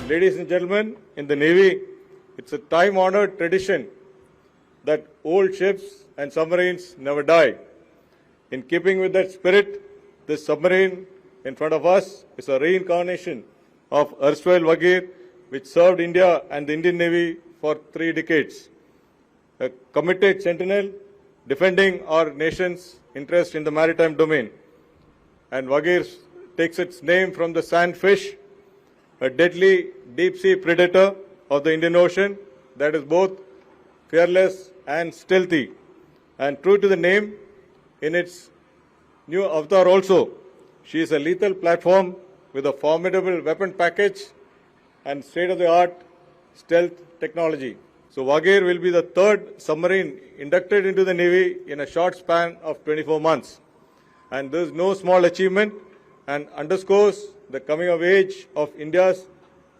And ladies and gentlemen, in the Navy, it's a time-honored tradition that old ships and submarines never die. In keeping with that spirit, this submarine in front of us is a reincarnation of erstwhile Vagir, which served India and the Indian Navy for 3 decades. A committed sentinel defending our nation's interest in the maritime domain. And Vagir takes its name from the sandfish, a deadly deep-sea predator of the Indian Ocean that is both fearless and stealthy. And true to the name, in its new avatar also, she is a lethal platform with a formidable weapon package and state-of-the-art stealth technology. So Vagir will be the 3rd submarine inducted into the Navy in a short span of 24 months. And this is no small achievement and underscores the coming of age of India's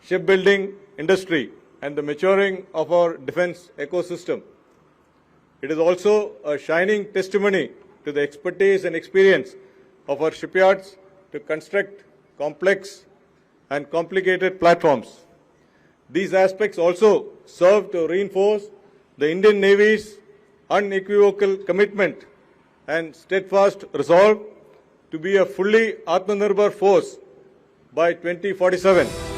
shipbuilding industry and the maturing of our defense ecosystem. It is also a shining testimony to the expertise and experience of our shipyards to construct complex and complicated platforms. These aspects also serve to reinforce the Indian Navy's unequivocal commitment and steadfast resolve to be a fully Atmanirbhar force by 2047.